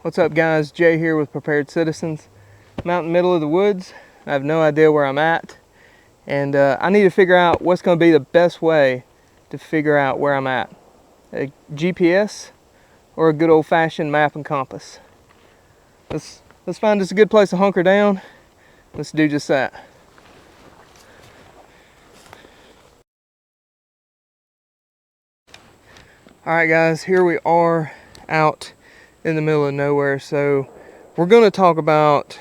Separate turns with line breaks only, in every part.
What's up guys, Jay here with Prepared Citizens. I'm out in the middle of the woods. I have no idea where I'm at, and I need to figure out what's going to be the best way to figure out where I'm at. A GPS or a good old-fashioned map and compass. Let's find us a good place to hunker down. Let's do just that. Alright guys, here we are out in the middle of nowhere. So we're going to talk about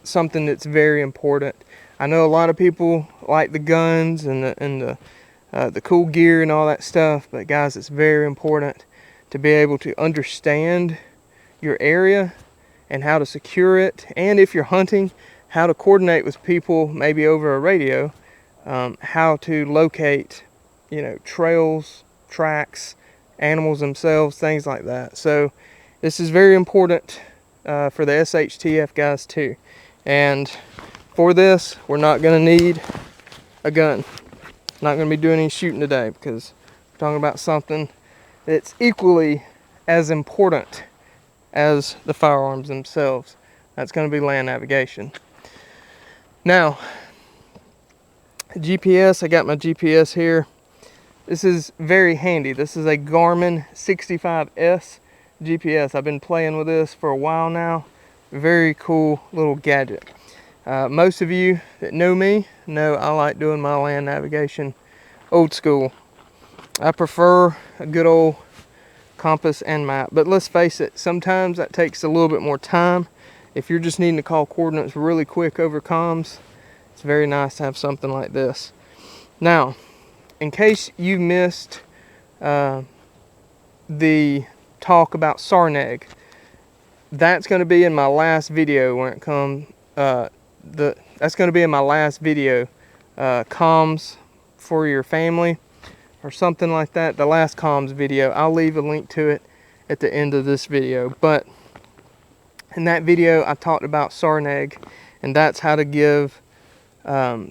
something that's very important. I know a lot of people like the guns and the cool gear and all that stuff, but guys, it's very important to be able to understand your area and how to secure it, and if you're hunting, how to coordinate with people, maybe over a radio, how to locate, trails, tracks, animals themselves, things like that. So this is very important for the SHTF guys too. And for this, we're not going to need a gun. Not going to be doing any shooting today because we're talking about something that's equally as important as the firearms themselves. That's going to be land navigation. Now, GPS, I got my GPS here. This is very handy. This is a Garmin 65S GPS. I've been playing with this for a while now. Very cool little gadget. Most of you that know me know I like doing my land navigation old school. I prefer a good old compass and map, but let's face it, sometimes that takes a little bit more time. If you're just needing to call coordinates really quick over comms, it's very nice to have something like this. Now, in case you missed the talk about Sarneg, that's going to be in my last video when it comes. That's going to be in my last video, comms for your family or something like that. The last comms video. I'll leave a link to it at the end of this video. But in that video, I talked about Sarneg, and that's how to give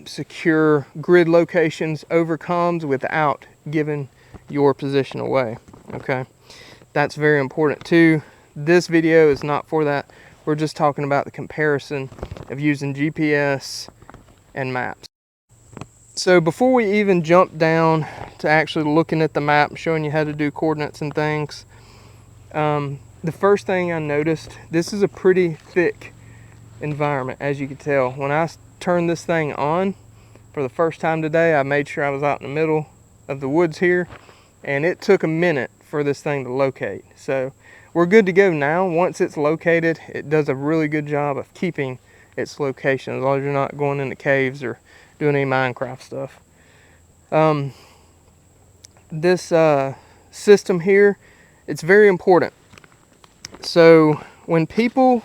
secure grid locations over comms without giving your position away. Okay, that's very important too. This video is not for that. We're just talking about the comparison of using GPS and maps. So before we even jump down to actually looking at the map and showing you how to do coordinates and things, the first thing I noticed, this is a pretty thick environment, as you can tell. When I turned this thing on for the first time today, I made sure I was out in the middle of the woods here, and it took a minute for this thing to locate. So we're good to go now. Once it's located, it does a really good job of keeping its location, as long as you're not going into caves or doing any Minecraft stuff. This system here, it's very important. So when people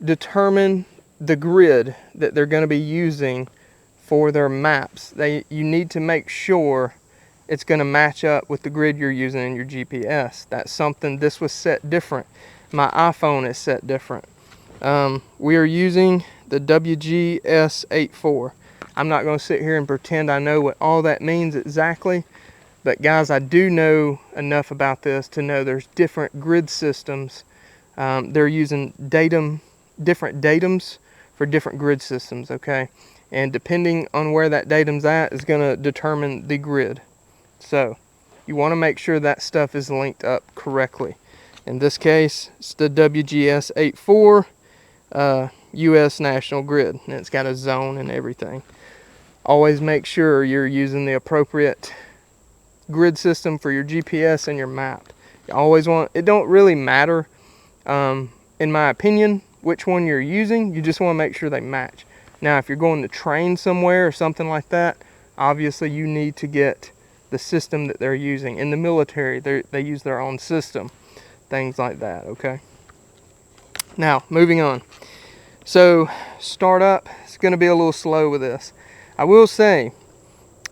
determine the grid that they're going to be using for their maps, you need to make sure it's going to match up with the grid you're using in your GPS. That's something, this was set different. My iPhone is set different. We are using the WGS84. I'm not going to sit here and pretend I know what all that means exactly, but guys, I do know enough about this to know there's different grid systems. They're using different datums for different grid systems, okay? And depending on where that datum's at is going to determine the grid. So you want to make sure that stuff is linked up correctly. In this case, it's the WGS84 US National Grid, and it's got a zone and everything. Always make sure you're using the appropriate grid system for your GPS and your map. You always want, it don't really matter, in my opinion, which one you're using. You just want to make sure they match. Now, if you're going to train somewhere or something like that, obviously you need to get the system that they're using. In the military, they use their own system, things like that, okay? Now, moving on. So, start up, it's going to be a little slow with this. I will say,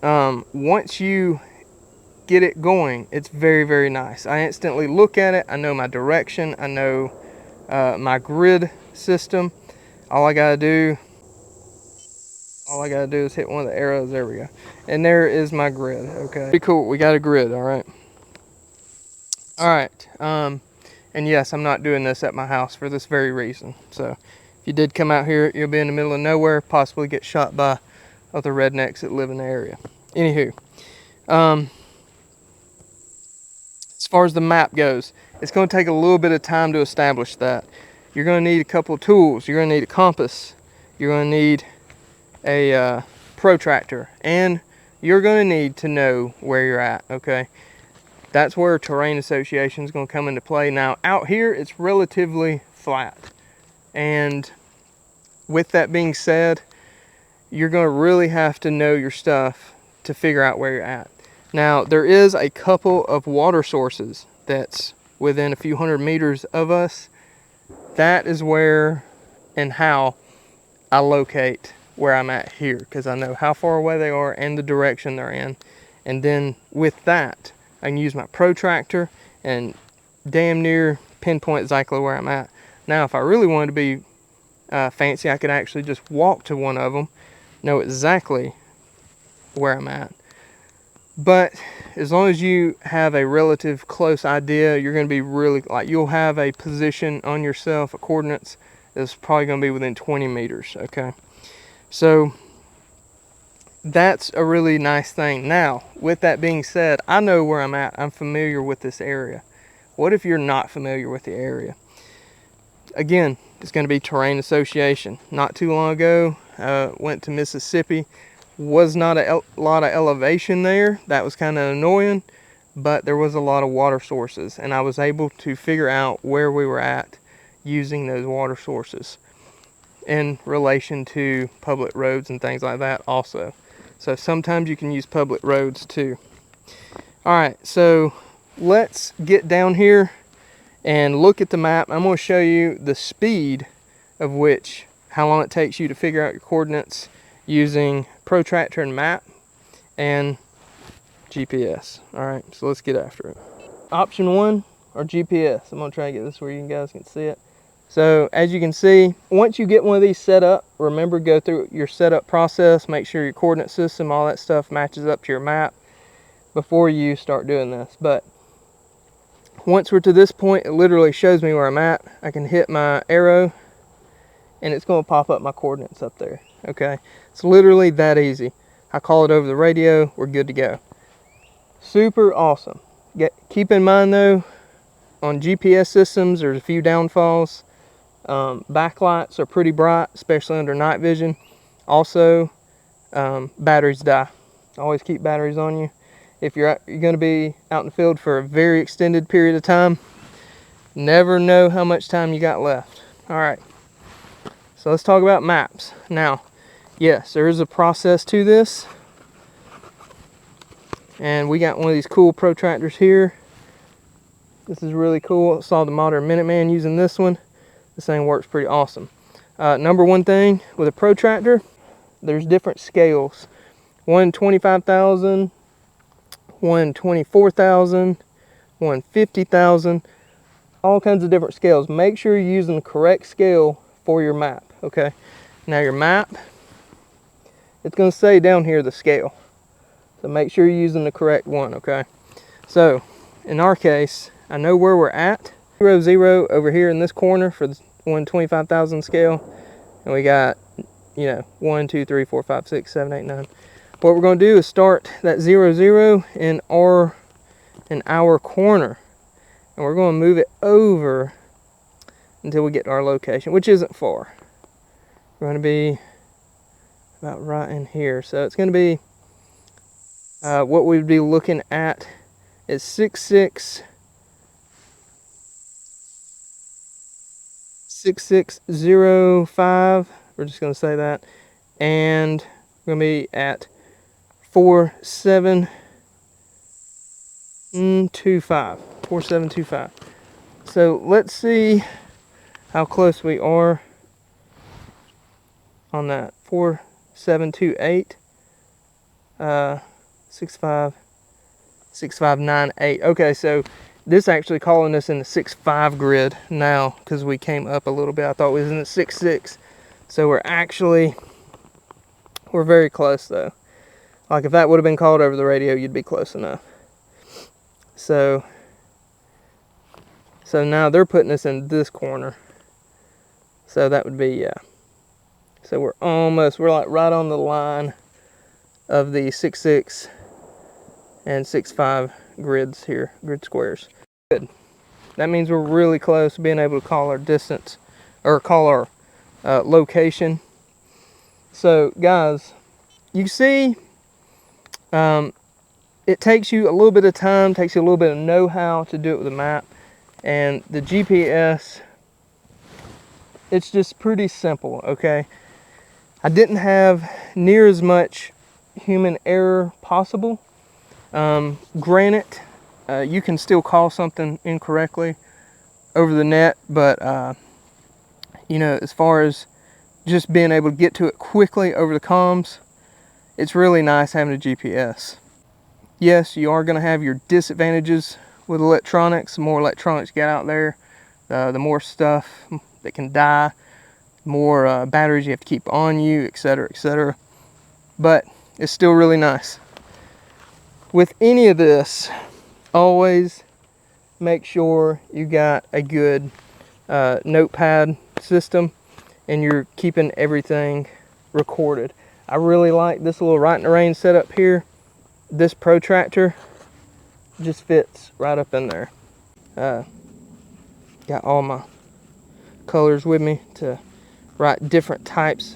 once you get it going, it's very, very nice. I instantly look at it, I know my direction, I know my grid system. All I gotta do is hit one of the arrows. There we go, and there is my grid. Okay, pretty cool. We got a grid. All right. And yes, I'm not doing this at my house for this very reason. So if you did come out here, you'll be in the middle of nowhere, possibly get shot by other rednecks that live in the area. Anywho, as far as the map goes, it's going to take a little bit of time to establish that. You're going to need a couple of tools. You're going to need a compass. You're going to need a protractor, and you're going to need to know where you're at, okay? That's where terrain association is going to come into play. Now, out here, it's relatively flat. And with that being said, you're going to really have to know your stuff to figure out where you're at. Now, there is a couple of water sources that's within a few hundred meters of us. That is where and how I locate where I'm at here, because I know how far away they are and the direction they're in. And then with that, I can use my protractor and damn near pinpoint exactly where I'm at. Now, if I really wanted to be fancy, I could actually just walk to one of them, know exactly where I'm at. But as long as you have a relative close idea, you're going to be really, like, you'll have a position on yourself, a coordinates that's probably going to be within 20 meters, okay? So that's a really nice thing. Now, with that being said, I know where I'm at. I'm familiar with this area. What if you're not familiar with the area? Again, it's going to be terrain association. Not too long ago, went to Mississippi. Was not a lot of elevation there. That was kind of annoying, but there was a lot of water sources, and I was able to figure out where we were at using those water sources in relation to public roads and things like that also. So sometimes you can use public roads too. All right, so let's get down here and look at the map. I'm going to show you the speed of which, how long it takes you to figure out your coordinates using protractor and map and GPS. All right, so let's get after it. Option 1, or GPS. I'm going to try to get this where you guys can see it. So as you can see, once you get one of these set up, remember, go through your setup process, make sure your coordinate system, all that stuff matches up to your map before you start doing this. But once we're to this point, it literally shows me where I'm at. I can hit my arrow and it's going to pop up my coordinates up there, okay? It's literally that easy. I call it over the radio, we're good to go. Super awesome. Keep in mind though, on GPS systems, there's a few downfalls. Backlights are pretty bright, especially under night vision. Also, batteries die. Always keep batteries on you. If you're going to be out in the field for a very extended period of time, never know how much time you got left. All right, so let's talk about maps. Now, yes, there is a process to this. And we got one of these cool protractors here. This is really cool. I saw the modern Minuteman using this one. This thing works pretty awesome. Number one thing with a protractor, there's different scales. One 25,000, one 24,000, one 50,000, all kinds of different scales. Make sure you're using the correct scale for your map, okay? Now your map, it's gonna say down here the scale. So make sure you're using the correct one, okay? So in our case, I know where we're at. 0, 0 over here in this corner for the 125,000 scale. And we got, you know, 1, 2, 3, 4, 5, 6, 7, 8, 9. What we're going to do is start that 0, 0 in our corner. And we're going to move it over until we get to our location, which isn't far. We're going to be about right in here. So it's going to be, what we'd be looking at is 6605. We're just going to say that. And we're going to be at 4725. So let's see how close we are on that. 4728. 6598. Okay, so this actually calling us in the 6.5 grid now because we came up a little bit. I thought we was in the 6.6. So we're very close though. Like if that would have been called over the radio, you'd be close enough. So So now they're putting us in this corner. So that would be, yeah. So we're like right on the line of the 6.6 and 6.5 grids here, grid squares. Good. That means we're really close to being able to call our distance, or call our location. So guys, you see, it takes you a little bit of time, takes you a little bit of know-how to do it with a map. And the GPS, it's just pretty simple, okay? I didn't have near as much human error possible. Granted, you can still call something incorrectly over the net, but you know, as far as just being able to get to it quickly over the comms, it's really nice having a GPS. Yes, you are going to have your disadvantages with electronics. The more electronics get out there, the more stuff that can die, more batteries you have to keep on you, etc., etc. But it's still really nice. With any of this, always make sure you got a good notepad system and you're keeping everything recorded. I really like this little right in the range setup here. This protractor just fits right up in there. Got all my colors with me to write different types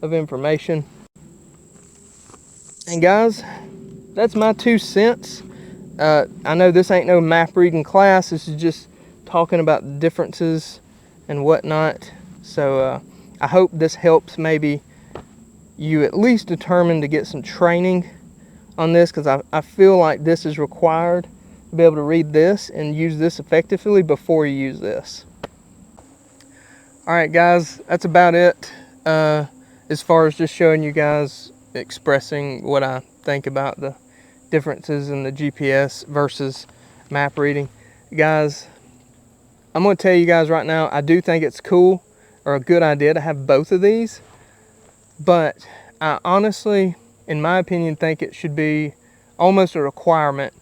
of information. And guys, that's my 2 cents. I know this ain't no map reading class. This is just talking about the differences and whatnot. So I hope this helps maybe you at least determine to get some training on this, because I feel like this is required to be able to read this and use this effectively before you use this. Alright guys, that's about it as far as just showing you guys, expressing what I think about the differences in the GPS versus map reading. Guys, I'm going to tell you guys right now, I do think it's cool or a good idea to have both of these, but I honestly, in my opinion, think it should be almost a requirement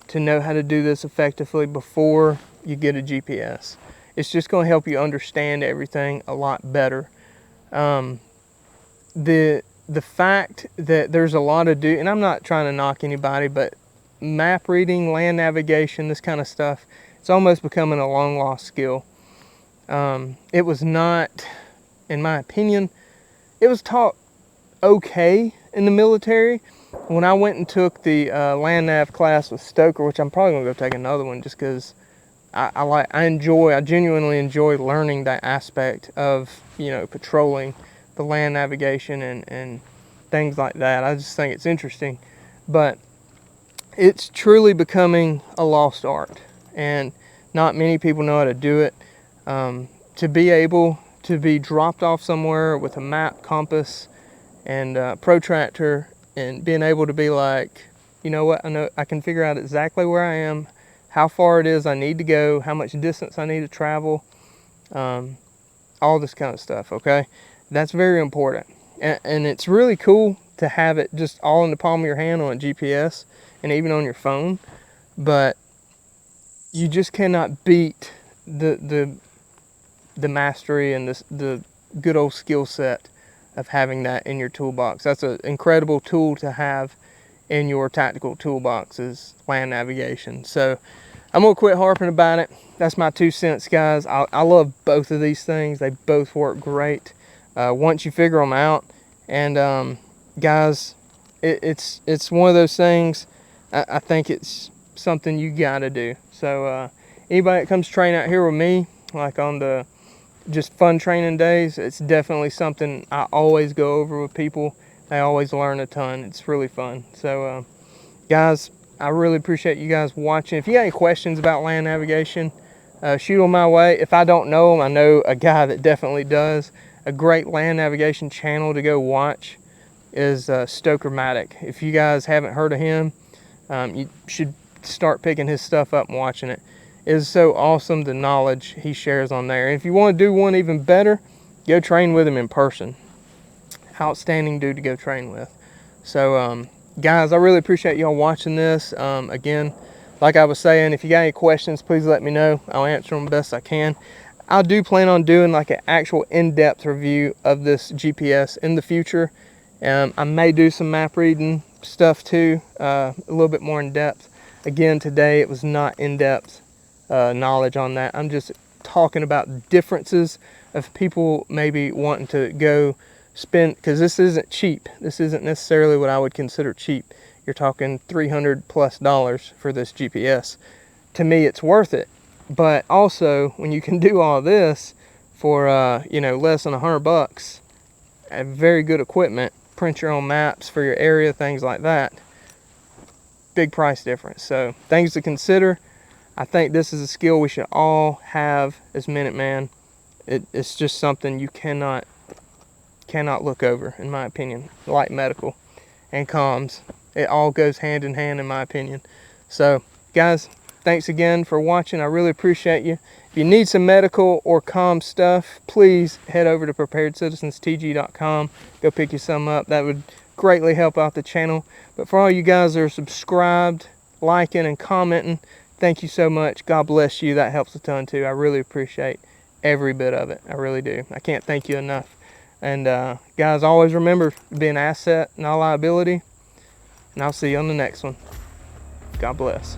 to know how to do this effectively before you get a GPS. It's just going to help you understand everything a lot better. The fact that there's a lot of and I'm not trying to knock anybody, but map reading, land navigation, this kind of stuff, it's almost becoming a long lost skill. It was not, in my opinion, it was taught okay in the military. When I went and took the land nav class with Stoker, which I'm probably gonna go take another one just because I genuinely enjoy learning that aspect of, you know, patrolling, the land navigation and things like that. I just think it's interesting, but it's truly becoming a lost art, and not many people know how to do it. To be able to be dropped off somewhere with a map, compass, and protractor, and being able to be like, you know what, I know I can figure out exactly where I am, how far it is I need to go, how much distance I need to travel, all this kind of stuff, okay? That's very important. And it's really cool to have it just all in the palm of your hand on a GPS and even on your phone, but you just cannot beat the mastery and the good old skill set of having that in your toolbox. That's an incredible tool to have in your tactical toolbox, is land navigation. So I'm gonna quit harping about it. That's my 2 cents, guys. I love both of these things. They both work great once you figure them out. And guys, it's one of those things. I think it's something you gotta do. So anybody that comes train out here with me, like on the just fun training days, it's definitely something I always go over with people. They always learn a ton. It's really fun. So guys, I really appreciate you guys watching. If you got any questions about land navigation, shoot them my way. If I don't know them, I know a guy that definitely does. A great land navigation channel to go watch is Stoker-matic. If you guys haven't heard of him, you should start picking his stuff up and watching it. It is so awesome, the knowledge he shares on there. And if you want to do one even better, go train with him in person. Outstanding dude to go train with. So guys, I really appreciate y'all watching this. Again, like I was saying, if you got any questions, please let me know. I'll answer them best I can. I do plan on doing like an actual in-depth review of this GPS in the future. I may do some map reading stuff too, a little bit more in depth. Again, today it was not in-depth knowledge on that. I'm just talking about differences of people maybe wanting to go spend, because this isn't cheap. This isn't necessarily what I would consider cheap. You're talking $300+ for this GPS. To me, it's worth it. But also, when you can do all this for you know, less than $100, very good equipment, print your own maps for your area, things like that, big price difference. So things to consider. I think this is a skill we should all have as Minuteman. It's just something you cannot look over, in my opinion. Like medical and comms, it all goes hand in hand, in my opinion. So guys, thanks again for watching. I really appreciate you. If you need some medical or comm stuff, please head over to preparedcitizenstg.com. Go pick you some up. That would greatly help out the channel. But for all you guys that are subscribed, liking, and commenting, thank you so much. God bless you. That helps a ton too. I really appreciate every bit of it. I really do. I can't thank you enough. And guys, always remember to be an asset, not a liability. And I'll see you on the next one. God bless.